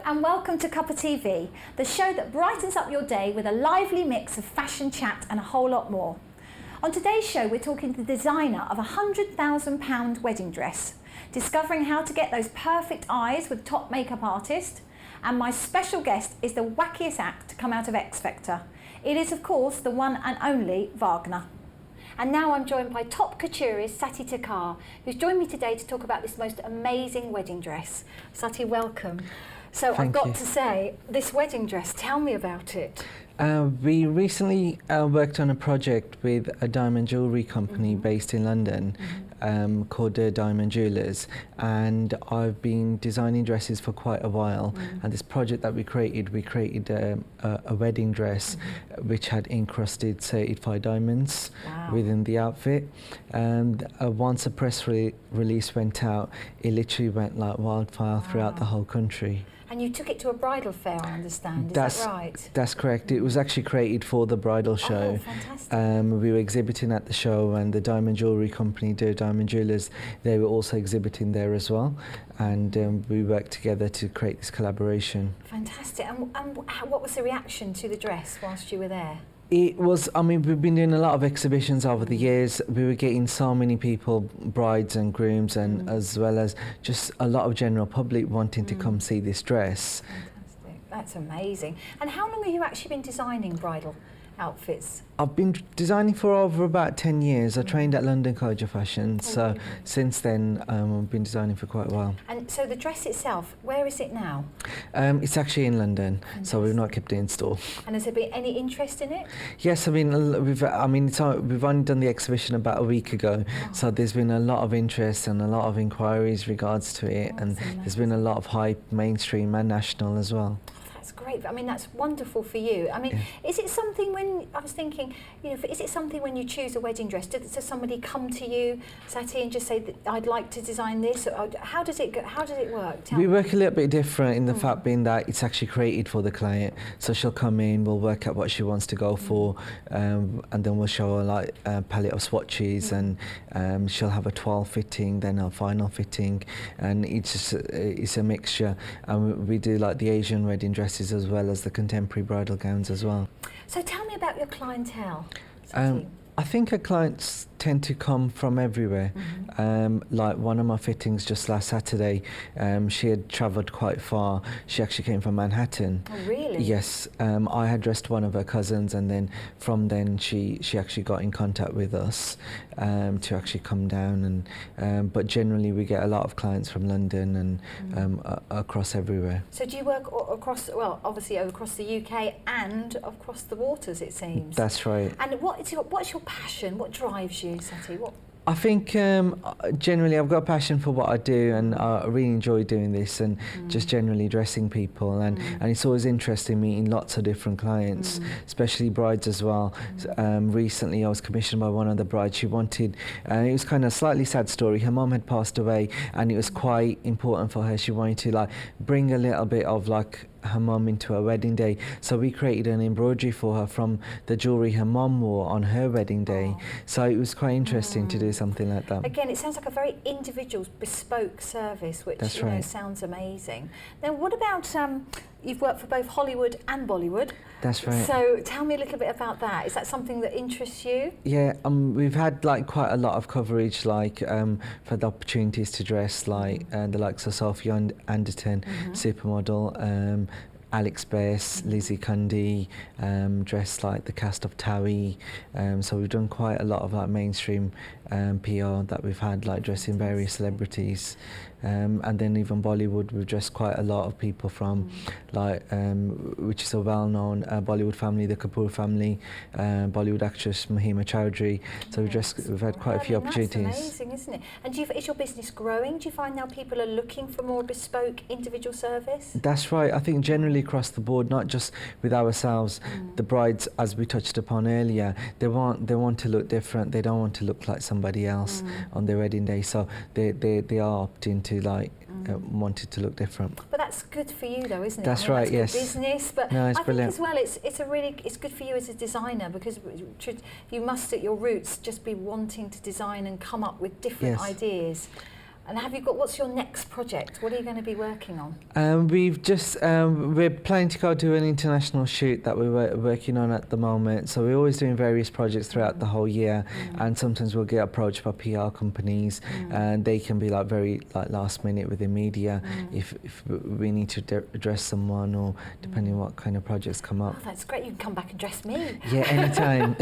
and welcome to Cuppa TV, the show that brightens up your day with a lively mix of fashion chat and a whole lot more. On today's show, we're talking to the designer of a £100,000 wedding dress, discovering how to get those perfect eyes with top makeup artist, and my special guest is the wackiest act to come out of X Factor. It is, of course, the one and only Wagner. And now I'm joined by top couturist Sati Takhar, who's joined me today to talk about this most amazing wedding dress. Sati, welcome. So I've got to say, this wedding dress, tell me about it. We recently worked on a project with a diamond jewellery company based in London called Diamond Jewellers, and I've been designing dresses for quite a while, and this project that we created a wedding dress which had encrusted certified diamonds within the outfit, and once a press release went out, it literally went like wildfire throughout the whole country. And you took it to a bridal fair, I understand, is that right? That's correct. It was actually created for the bridal show. Oh, fantastic. We were exhibiting at the show, and the diamond jewellery company, Diamond Jewellers, they were also exhibiting there as well. And we worked together to create this collaboration. Fantastic. And what was the reaction to the dress whilst you were there? It was, I mean, we've been doing a lot of exhibitions over the years. We were getting so many people, brides and grooms, and as well as just a lot of general public wanting to come see this dress. Fantastic. That's amazing. And how long have you actually been designing bridal outfits? I've been designing for over about 10 years. I trained at London College of Fashion, so since then I've been designing for quite a while. And so the dress itself, where is it now? It's actually in London, so we've not kept it in store. And has there been any interest in it? Yes, I mean, we've only done the exhibition about a week ago, so there's been a lot of interest and a lot of inquiries regards to it, and there's been a lot of hype, mainstream and national as well. Great. I mean, that's wonderful for you. I mean, is it something when, I was thinking, you know, is it something when you choose a wedding dress, does somebody come to you, Sati, and just say, that I'd like to design this? Or how does it go, how does it work? We work a little bit different in the fact being that it's actually created for the client. So she'll come in, we'll work out what she wants to go for, and then we'll show her like a palette of swatches, and she'll have a 12 fitting, then a final fitting, and it's a mixture. And we do like the Asian wedding dresses as well as the contemporary bridal gowns as well. So tell me about your clientele. I think our clients tend to come from everywhere. Like one of my fittings just last Saturday, she had travelled quite far. She actually came from Manhattan. Oh, really? Yes. I had dressed one of her cousins, and then from then she actually got in contact with us to actually come down. And but generally we get a lot of clients from London and across everywhere. So do you work across, well, obviously across the UK and across the waters, it seems? That's right. And what's your passion? What drives you, Sati? I think generally I've got a passion for what I do, and I really enjoy doing this, and just generally dressing people, and it's always interesting meeting lots of different clients, especially brides as well. Recently I was commissioned by one of the brides. She wanted, it was kind of a slightly sad story, her mum had passed away, and it was quite important for her. She wanted to like bring a little bit of like her mum into her wedding day, so we created an embroidery for her from the jewellery her mum wore on her wedding day. So it was quite interesting to do something like that. Again, it sounds like a very individual, bespoke service, which sounds amazing. Now, what about you've worked for both Hollywood and Bollywood? That's right. So tell me a little bit about that. Is that something that interests you? Yeah, we've had like quite a lot of coverage, like for the opportunities to dress like the likes of Sophia Anderton, supermodel, Alex Bess, Lizzie Cundy, dressed like the cast of Towie. So we've done quite a lot of like mainstream PR that we've had, like dressing various celebrities. And then even Bollywood, we've dressed quite a lot of people from like which is a well-known Bollywood family, the Kapoor family, Bollywood actress Mahima Chowdhury. So we've had quite a few opportunities. That's amazing, isn't it? And is your business growing? Do you find now people are looking for more bespoke individual service? That's right. I think generally across the board, not just with ourselves, the brides, as we touched upon earlier, they want to look different. They don't want to look like somebody else on their wedding day. So they are opting to like wanted to look different. But that's good for you though, isn't it? That's right, yes. Business, but no, it's I brilliant. think as well it's good for you as a designer, because you must at your roots just be wanting to design and come up with different ideas. And have you got, what's your next project? What are you going to be working on? We're planning to go do an international shoot that we're working on at the moment. So we're always doing various projects throughout the whole year, and sometimes we'll get approached by PR companies, and they can be like very like last minute with the media if we need to address someone, or depending on what kind of projects come up. Oh, that's great. You can come back and dress me. Yeah, anytime.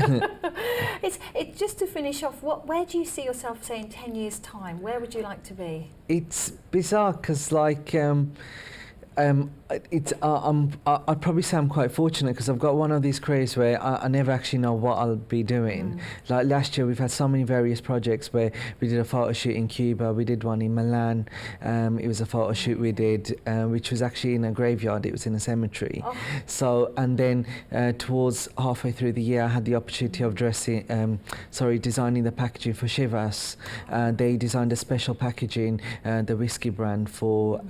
It's just to finish off. Where do you see yourself, say, in 10 years' time? Where would you like to be? It's bizarre because like I'd probably say I'm quite fortunate because I've got one of these careers where I never actually know what I'll be doing. Like last year we've had so many various projects where we did a photo shoot in Cuba, we did one in Milan, it was a photo shoot we did which was actually in a graveyard, it was in a cemetery. Oh. So, and then towards halfway through the year I had the opportunity of designing the packaging for Chivas. They designed a special packaging, the whiskey brand for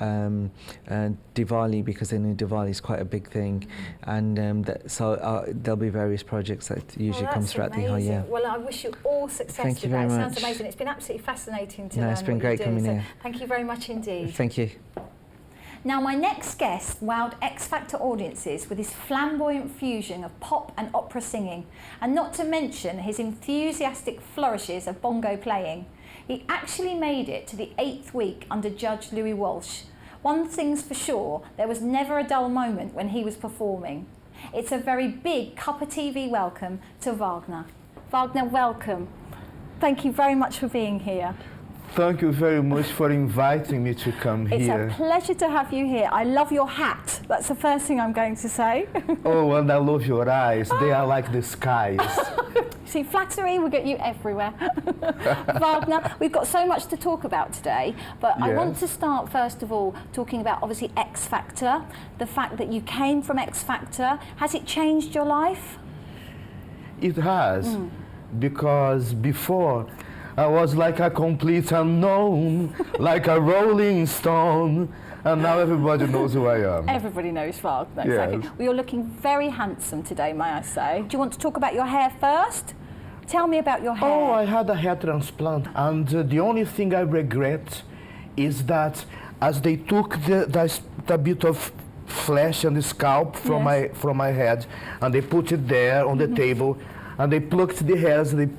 Diwali, because they knew Diwali is quite a big thing, and there'll be various projects that usually come throughout the whole year. Well, I wish you all success. Thank you with very that. It much. Sounds amazing. It's been absolutely fascinating to learn. No, it's been great coming here. Thank you very much indeed. Thank you. Now, my next guest wowed X Factor audiences with his flamboyant fusion of pop and opera singing, and not to mention his enthusiastic flourishes of bongo playing. He actually made it to the 8th week under Judge Louis Walsh. One thing's for sure, there was never a dull moment when he was performing. It's a very big Cuppa TV welcome to Wagner. Wagner, welcome. Thank you very much for being here. Thank you very much for inviting me to come It's here. a pleasure to have you here. I love your hat. That's the first thing I'm going to say. Oh, and I love your eyes. They are like the skies. See, flattery will get you everywhere. Wagner, we've got so much to talk about today, but I want to start first of all talking about obviously X Factor, the fact that you came from X Factor. Has it changed your life? It has, because before I was like a complete unknown, like a rolling stone, and now everybody knows who I am. Everybody knows Wagner, Yes. exactly. Well, you're looking very handsome today, may I say. Do you want to talk about your hair first? Tell me about your hair. Oh, I had a hair transplant, and the only thing I regret is that as they took the bit of flesh and the scalp from my head, and they put it there on the table, and they plucked the hairs, and they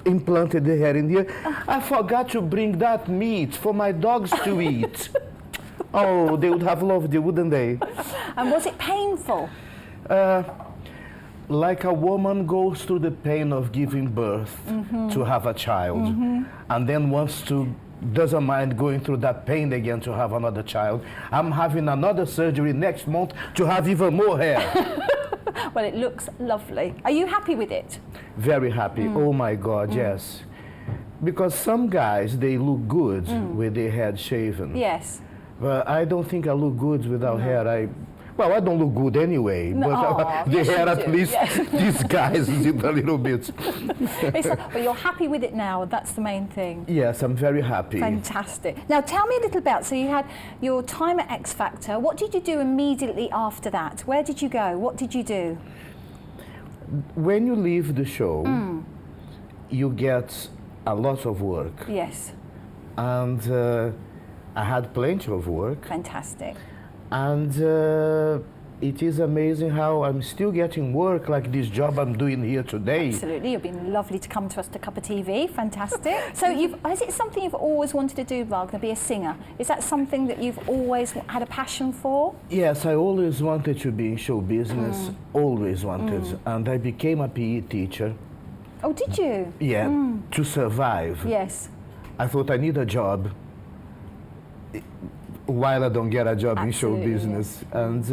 implanted the hair in here. I forgot to bring that meat for my dogs to eat. Oh, they would have loved it, wouldn't they? And was it painful? Like a woman goes through the pain of giving birth to have a child, and then doesn't mind going through that pain again to have another child. I'm having another surgery next month to have even more hair. Well, it looks lovely. Are you happy with it? Very happy. Oh my God, yes. Because some guys, they look good with their head shaven. Yes. But I don't think I look good without hair. Well, I don't look good anyway, but the hair at least disguises it a little bit. But you're happy with it now, that's the main thing. Yes, I'm very happy. Fantastic. Now tell me a little about, so you had your time at X Factor. What did you do immediately after that? Where did you go? What did you do? When you leave the show, you get a lot of work. Yes. And I had plenty of work. Fantastic. And it is amazing how I'm still getting work like this job I'm doing here today. Absolutely, you've been lovely to come to us to Cuppa TV, fantastic. So is it something you've always wanted to do, Wagner, be a singer? Is that something that you've always had a passion for? Yes, I always wanted to be in show business, always wanted. And I became a PE teacher. Oh, did you? Yeah, to survive. Yes. I thought I need a job while I don't get a job in show business. And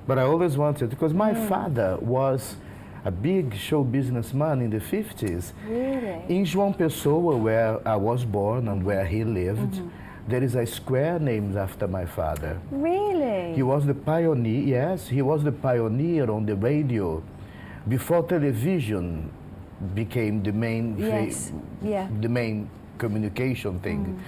but I always wanted, because my father was a big show businessman in the 50s. Really? In João Pessoa, where I was born and where he lived, there is a square named after my father. Really? He was the pioneer, yes, he was the pioneer on the radio before television became the main, the main communication thing.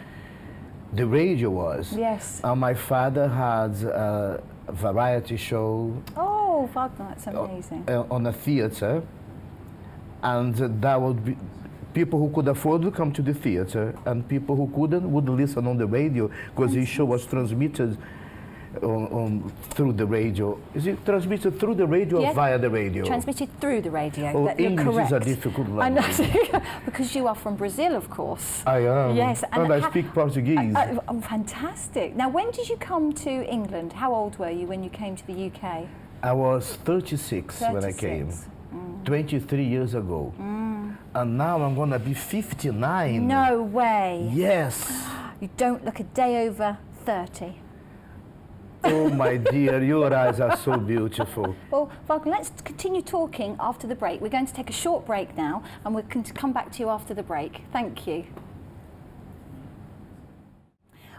The radio was. Yes. And my father had a variety show. Oh, Wagner, that's amazing. On a theater, and that would be, People who could afford would come to the theater, and people who couldn't would listen on the radio, because his show was transmitted through the radio. Is it transmitted through the radio or via the radio? Transmitted through the radio. Oh, You're English correct. is a difficult I language. know, because you are from Brazil, of course. I am. Yes, and I speak Portuguese. Oh, fantastic. Now, when did you come to England? How old were you when you came to the UK? I was 36 when I came, 23 years ago. And now I'm going to be 59. No way. Yes. You don't look a day over 30. Oh, my dear, your eyes are so beautiful. Well, Wagner, let's continue talking after the break. We're going to take a short break now, and we're going to come back to you after the break. Thank you.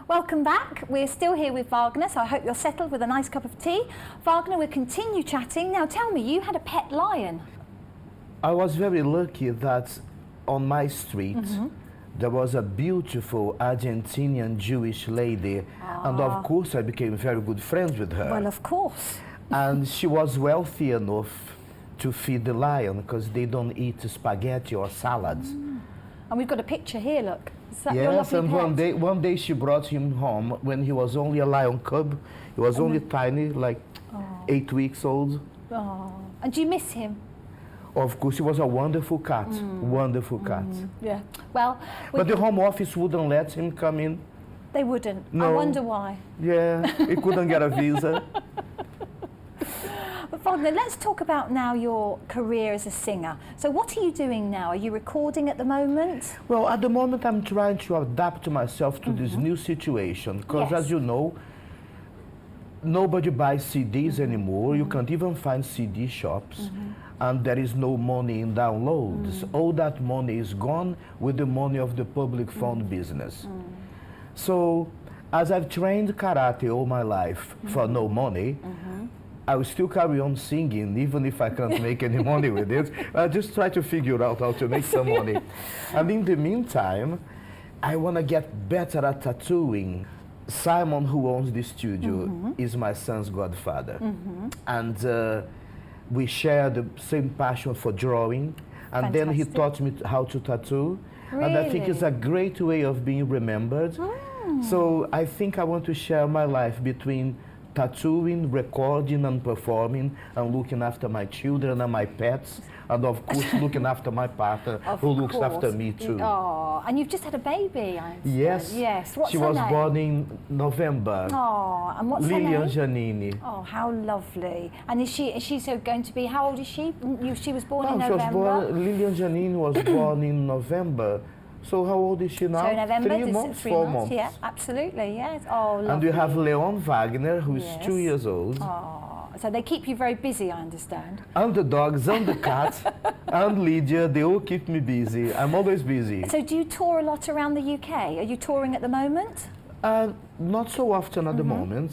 Welcome back. We're still here with Wagner, so I hope you're settled with a nice cup of tea. Wagner, we'll continue chatting. Now, tell me, you had a pet lion. I was very lucky that on my street there was a beautiful Argentinian Jewish lady, and of course I became very good friends with her. Well, of course. And she was wealthy enough to feed the lion, because they don't eat spaghetti or salads. And we've got a picture here, look. Is that your Yes, lovely and pet? one day she brought him home when he was only a lion cub. He was only tiny, like 8 weeks old. Oh. And do you miss him? Of course, he was a wonderful cat, wonderful cat. Yeah. Well, But the home office wouldn't let him come in. they wouldn't. I No. wonder why. Yeah, he couldn't get a visa. But Wagner, let's talk about now your career as a singer. So what are you doing now? Are you recording at the moment? Well, at the moment, I'm trying to adapt myself to this new situation, because Yes. as you know, nobody buys CDs anymore. You can't even find CD shops. And there is no money in downloads. All that money is gone with the money of the public phone business. So, as I've trained karate all my life for no money, I will still carry on singing, even if I can't make any money with it. I just try to figure out how to make some money. And in the meantime, I want to get better at tattooing. Simon, who owns the studio, is my son's godfather. And we share the same passion for drawing. And then he Fantastic. taught me how to tattoo. And I think it's a great way of being remembered. So I think I want to share my life between tattooing, recording and performing, and looking after my children and my pets, and of course looking after my partner, who looks after me too. Oh, and you've just had a baby, I understand. Yes. Yes. What's She her was name? born in November. Oh, and what's Lilian her name? Giannini. Oh, how lovely. And is she so going to be, how old is she? She was born in No, she was November. born, Lilian Giannini was born in November. So how old is she now? So November, 3 this is months, 3 4 months. months. Yeah, absolutely, yes. Oh, lovely. And we have Leon Wagner, who is Yes. 2 years old. Oh, so they keep you very busy, I understand. And the dogs, and the cat, and Lydia, they all keep me busy. I'm always busy. So do you tour a lot around the UK? Are you touring at the moment? Not so often at the moment,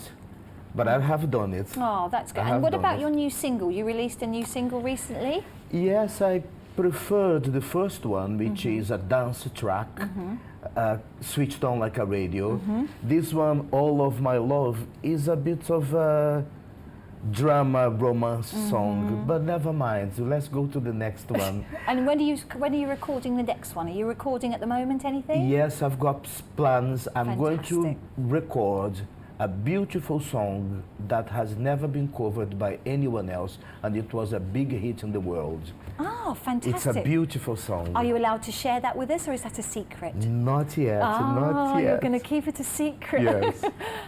but I have done it. Oh, that's good. I And have what done about it. your new single? You released a new single recently? Yes, I preferred the first one, which is a dance track, switched on like a radio. This one, All of My Love, is a bit of a drama romance song, but never mind. Let's go to the next one. And when are you recording the next one? Are you recording at the moment anything? Yes, I've got plans. I'm going to Fantastic. record a beautiful song that has never been covered by anyone else, and it was a big hit in the world. Oh, fantastic. It's a beautiful song. Are you allowed to share that with us, or is that a secret? Not yet, not Oh, yet. you're going to keep it a secret. Yes.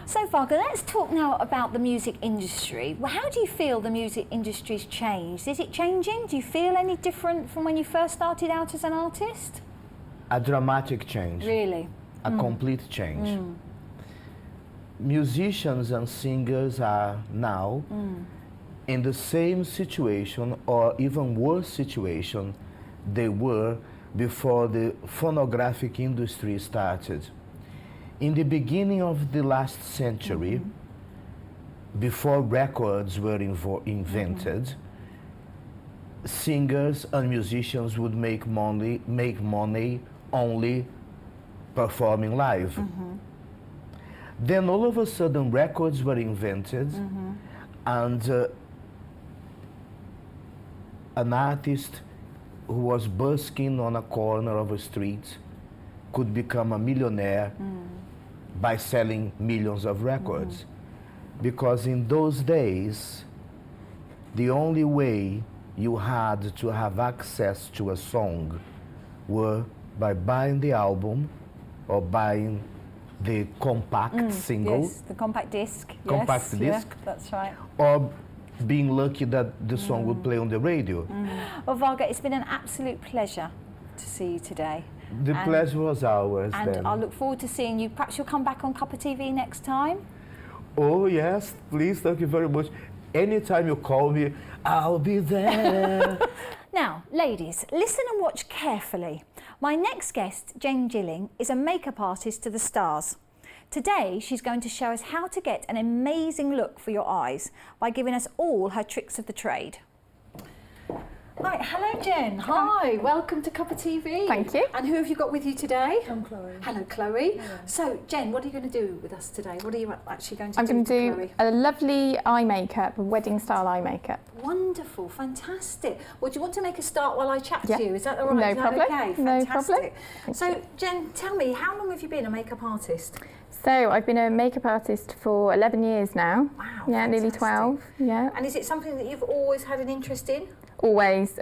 So, Wagner, let's talk now about the music industry. Well, how do you feel the music industry's changed? Is it changing? Do you feel any different from when you first started out as an artist? A dramatic change. Really? A complete change. Musicians and singers are now in the same situation, or even worse situation they were before the phonographic industry started. In the beginning of the last century, before records were invented, singers and musicians would make money only performing live. Then all of a sudden records were invented, and an artist who was busking on a corner of a street could become a millionaire by selling millions of records. Because in those days, the only way you had to have access to a song were by buying the album or buying the compact single. Yes, the compact disc. Compact yes, disc. Yeah, that's right. Or being lucky that the song would play on the radio. Well, Wagner, it's been an absolute pleasure to see you today. The pleasure was ours And then. I look forward to seeing you. Perhaps you'll come back on Cuppa TV next time? Oh yes, please, thank you very much. Anytime you call me, I'll be there. Now, ladies, listen and watch carefully. My next guest, Jen Gilling, is a makeup artist to the stars. Today, she's going to show us how to get an amazing look for your eyes by giving us all her tricks of the trade. Right, hello Jen. Hi, welcome to Cuppa TV. Thank you. And who have you got with you today? I'm Chloe. Hello Chloe. Yeah. So Jen, what are you going to do with us today? What are you actually going to I'm do going to do Chloe? a lovely eye makeup, a wedding style eye makeup. Wonderful, fantastic. Well, do you want to make a start while I chat Yeah. to you? Is that all right? No Is that problem. Okay, No fantastic. problem. So Jen, tell me, how long have you been a makeup artist? So I've been a makeup artist for 11 years now. Wow. Yeah, nearly fantastic. 12. Yeah. And is it something that you've always had an interest in? Always,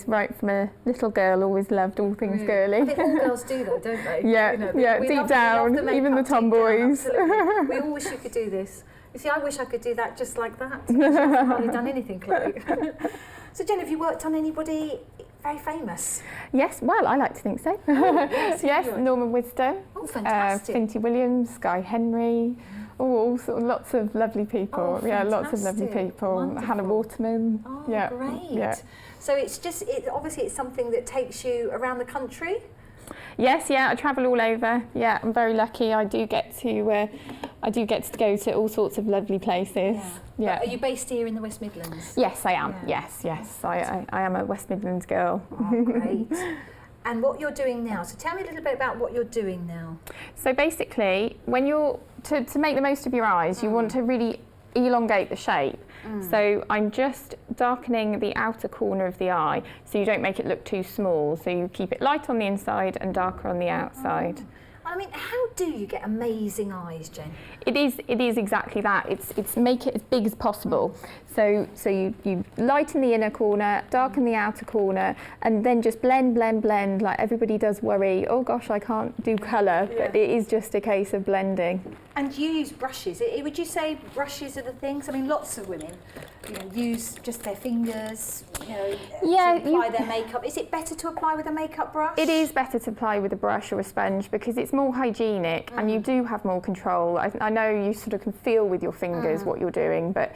right from a little girl, always loved all things girly. I think all girls do though, don't they? Yeah, yeah, we deep love down, the makeup, even the deep down, tomboys. absolutely. We all wish you could do this. You see, I wish I could do that just like that. I've hardly done anything, Chloe. So Jen, have you worked on anybody very famous? Yes, well, I like to think so. yes, Yes, you. Norman Wisdom, Oh, fantastic. Finty Williams, Guy Henry, all sort of lots of lovely people. Oh, Yeah, lots of lovely fantastic. people. Wonderful. Hannah Waterman. Oh, yeah, great. Yeah. So it's just, obviously it's something that takes you around the country? Yes, yeah, I travel all over. Yeah, I'm very lucky. I do get to go to all sorts of lovely places. Yeah. But are you based here in the West Midlands? Yes, I am. Yeah. Yes. I am a West Midlands girl. Oh, great. And what you're doing now, so tell me a little bit about what you're doing now. So basically, when you're to make the most of your eyes, you want to really elongate the shape. So I'm just darkening the outer corner of the eye so you don't make it look too small. So you keep it light on the inside and darker on the outside. I mean, how do you get amazing eyes, Jen? It is exactly that. It's make it as big as possible. So you lighten the inner corner, darken the outer corner, and then just blend. Like everybody does worry, oh gosh, I can't do colour, but it is just a case of blending. And you use brushes. Would you say brushes are the things? I mean, lots of women, use just their fingers, to apply their makeup. Is it better to apply with a makeup brush? It is better to apply with a brush or a sponge because it's more hygienic and you do have more control. I know you sort of can feel with your fingers what you're doing, but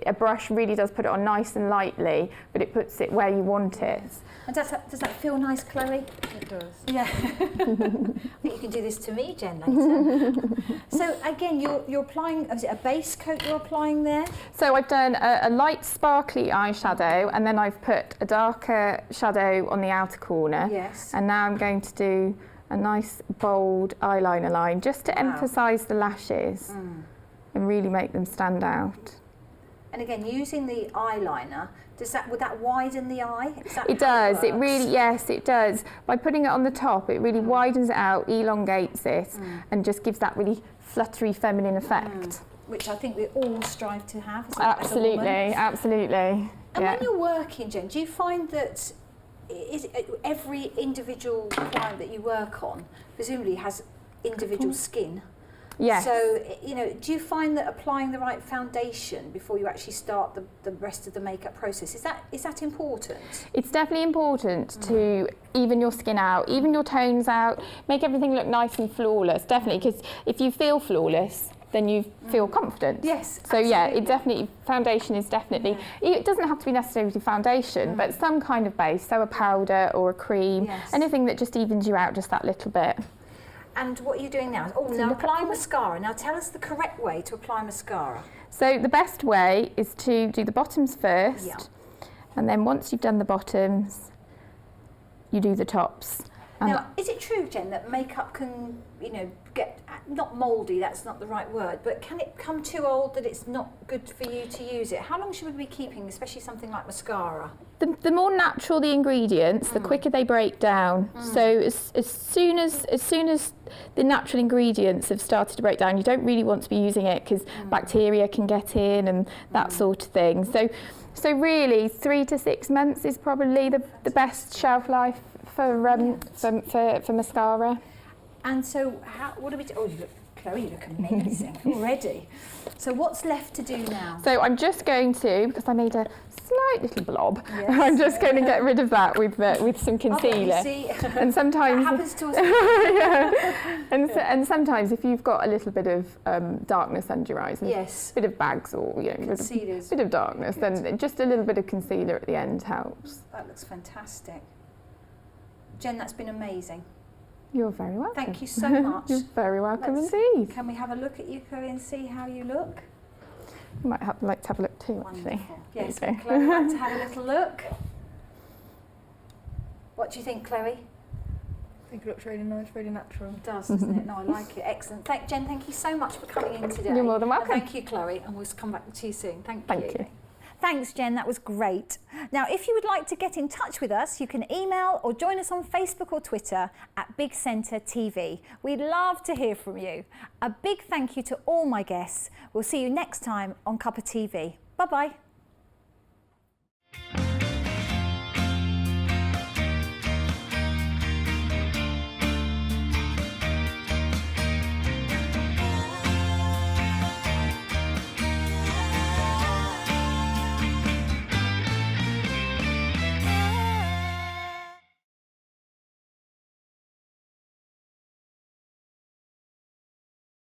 a brush really does put it on nice and lightly, but it puts it where you want it. And does that feel nice, Chloe? It does. Yeah. I think you can do this to me, Jen, later. So again, you're applying, is it a base coat you're applying there? So I've done a light sparkly eyeshadow and then I've put a darker shadow on the outer corner. Yes. And now I'm going to do a nice bold eyeliner line just to emphasise the lashes and really make them stand out. And again, using the eyeliner, would that widen the eye? Is that It how does. It works? really, yes, it does. By putting it on the top, it really widens it out, elongates it, and just gives that really fluttery feminine effect. Which I think we all strive to have as a Absolutely, woman. absolutely. And when you're working, Jen, do you find that every individual client that you work on presumably has individual skin? Yes. So, do you find that applying the right foundation before you actually start the rest of the makeup process, is that important? It's definitely important to even your skin out, even your tones out, make everything look nice and flawless, definitely, because if you feel flawless, then you feel confident. Yes, So yeah, absolutely. foundation is definitely, it doesn't have to be necessarily foundation, but some kind of base, so a powder or a cream, Yes. anything that just evens you out just that little bit. And what are you doing now? Oh, now look apply mascara. Now tell us the correct way to apply mascara. So the best way is to do the bottoms first, Yeah. and then once you've done the bottoms, you do the tops. Now, is it true, Jen, that makeup can, get not mouldy, that's not the right word, but can it become too old that it's not good for you to use it? How long should we be keeping, especially something like mascara? The more natural the ingredients, the quicker they break down. So as soon as the natural ingredients have started to break down, you don't really want to be using it because bacteria can get in and that sort of thing. So really, 3 to 6 months is probably the best shelf life for mascara. And so, what do we do? Oh, Chloe, you look amazing already. So what's left to do now? So I'm just going to, because I made a slight little blob, Yes. I'm just going to get rid of that with some concealer. Oh, you see, And sometimes, that happens to us. yeah. And sometimes if you've got a little bit of darkness under your eyes, and Yes. a bit of bags or Concealers. bit of darkness, then just a little bit of concealer at the end helps. That looks fantastic. Jen, that's been amazing. You're very welcome. Thank you so much. You're very welcome Let's- indeed. Can we have a look at you, Chloe, and see how you look? You might like to have a look too, actually. Wonderful. Yes, Okay. Chloe would like to have a little look. What do you think, Chloe? I think it looks really nice, really natural. It does, doesn't it? No, I like it. Excellent. Jen, thank you so much for coming in today. You're more than And welcome. thank you, Chloe, and we'll come back to you soon. Thank you. Thanks, Jen. That was great. Now, if you would like to get in touch with us, you can email or join us on Facebook or Twitter at Big Centre TV. We'd love to hear from you. A big thank you to all my guests. We'll see you next time on Cuppa TV. Bye-bye.